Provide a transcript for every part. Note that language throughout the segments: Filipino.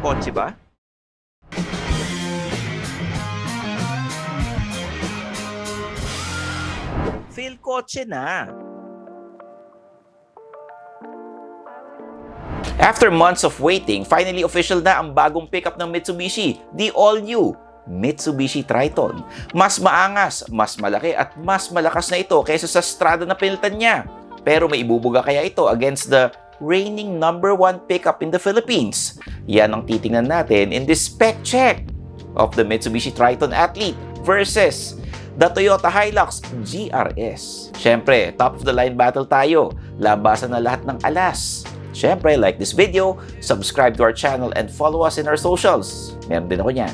kotse ba? Feel kotse na. After months of waiting, finally official na ang bagong pickup ng Mitsubishi, the all-new Mitsubishi Triton. Mas maangas, mas malaki at mas malakas na ito kaysa sa Strada na pinilitan niya. Pero may ibubuga kaya ito against the reigning #1 pickup in the Philippines? Yan ang titingnan natin in this spec check of the Mitsubishi Triton Athlete versus the Toyota Hilux GRS. Siyempre, top of the line battle tayo. Labasan na lahat ng alas. Siyempre, like this video, subscribe to our channel, and follow us in our socials. Meron din ako niyan.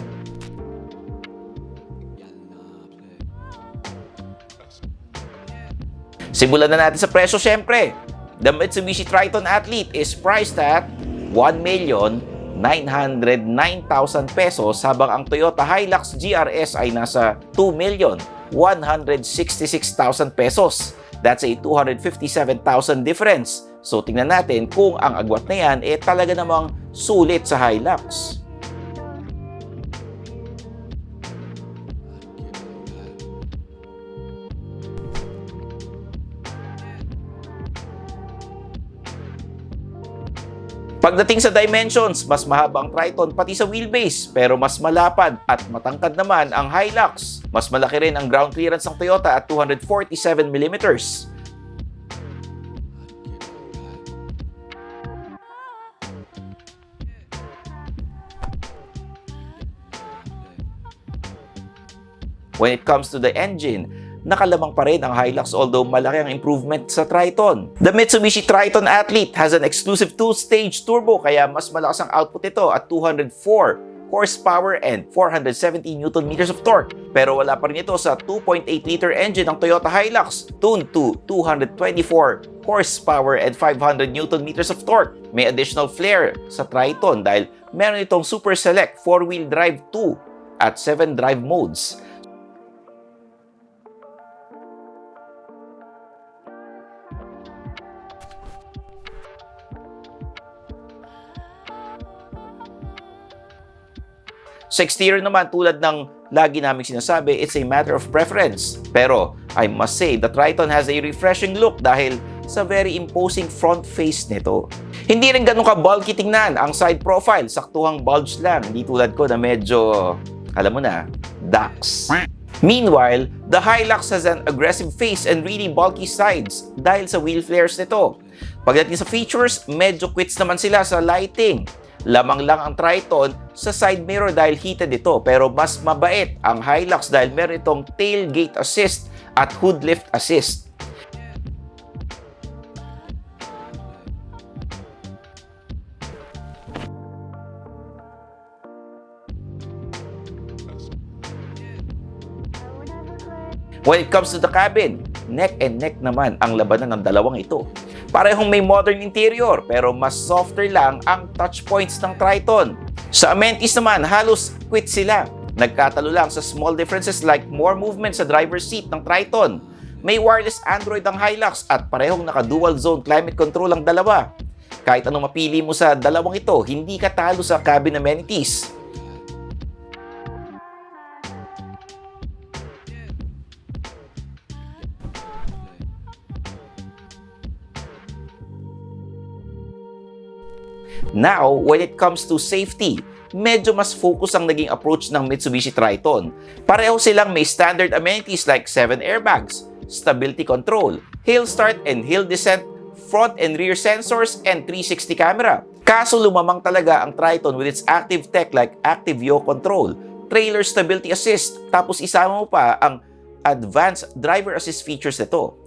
Simulan na natin sa presyo, siyempre. The Mitsubishi Triton Athlete is priced at 1,909,000 pesos habang ang Toyota Hilux GRS ay nasa 2,166,000 pesos. That's a 257,000 difference. So, tingnan natin kung ang agwat na yan talaga namang sulit sa Hilux. Pagdating sa dimensions, mas mahaba ang Triton pati sa wheelbase, pero mas malapad at matangkad naman ang Hilux. Mas malaki rin ang ground clearance ng Toyota at 247mm. When it comes to the engine, nakalamang pa rin ang Hilux although malaki ang improvement sa Triton. The Mitsubishi Triton Athlete has an exclusive 2-stage turbo kaya mas malakas ang output nito at 204 horsepower and 470 Nm of torque. Pero wala pa rin ito sa 2.8-liter engine ng Toyota Hilux, tuned to 224 horsepower and 500 Nm of torque. May additional flair sa Triton dahil meron itong Super Select 4-wheel drive 2 at 7 drive modes. Sa exterior naman, tulad ng lagi naming sinasabi, it's a matter of preference. Pero I must say, the Triton has a refreshing look dahil sa very imposing front face nito. Hindi rin ganun ka-bulky tingnan ang side profile, saktuhang bulge lang, hindi tulad ko na medyo, alam mo na, ducks. Meanwhile, the Hilux has an aggressive face and really bulky sides dahil sa wheel flares nito. Pagdating sa features, medyo quits naman sila sa lighting. Lamang lang ang Triton sa side mirror dahil heated ito, pero mas mabait ang Hilux dahil meron itong tailgate assist at hood lift assist. When it comes to the cabin, neck and neck naman ang labanan ng dalawang ito. Parehong may modern interior pero mas softer lang ang touch points ng Triton. Sa amenities naman, halos quit sila. Nagkatalo lang sa small differences like more movement sa driver's seat ng Triton. May wireless Android ang Hilux at parehong naka-dual zone climate control ang dalawa. Kahit anong mapili mo sa dalawang ito, hindi ka talo sa cabin amenities. Now, when it comes to safety, medyo mas focus ang naging approach ng Mitsubishi Triton. Pareho silang may standard amenities like 7 airbags, stability control, hill start and hill descent, front and rear sensors, and 360 camera. Kaso lumamang talaga ang Triton with its active tech like active yaw control, trailer stability assist, tapos isama mo pa ang advanced driver assist features nito.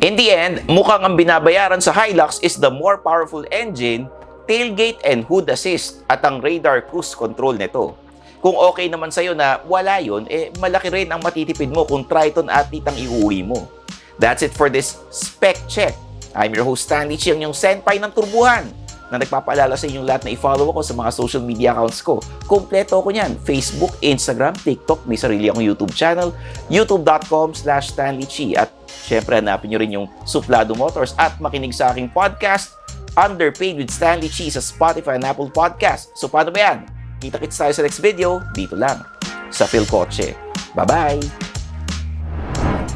In the end, mukhang ang binabayaran sa Hilux is the more powerful engine, tailgate and hood assist at ang radar cruise control nito. Kung okay naman sa'yo na wala yun, malaki rin ang matitipid mo kung Triton Athlete ang iuwi mo. That's it for this spec check. I'm your host Stanley Chi, ang inyong senpai ng turbuhan. na nagpapaalala sa inyong lahat na i-follow ako sa mga social media accounts ko. Kompleto ako niyan. Facebook, Instagram, TikTok, may sarili akong YouTube channel, youtube.com/StanleyChi. At syempre, hanapin nyo rin yung Suplado Motors at makinig sa aking podcast, Underpaid with Stanley Chi sa Spotify and Apple Podcast. So, paano ba yan? Kita-kits tayo sa next video, dito lang, sa Philcoche. Bye-bye!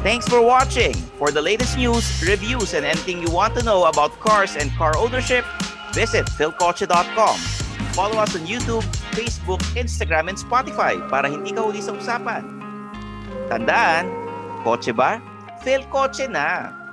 Thanks for watching! For the latest news, reviews, and anything you want to know about cars and car ownership, visit philcoche.com. Follow us on YouTube, Facebook, Instagram, and Spotify para hindi ka huli sa usapan. Tandaan, kotse ba? Philcoche na!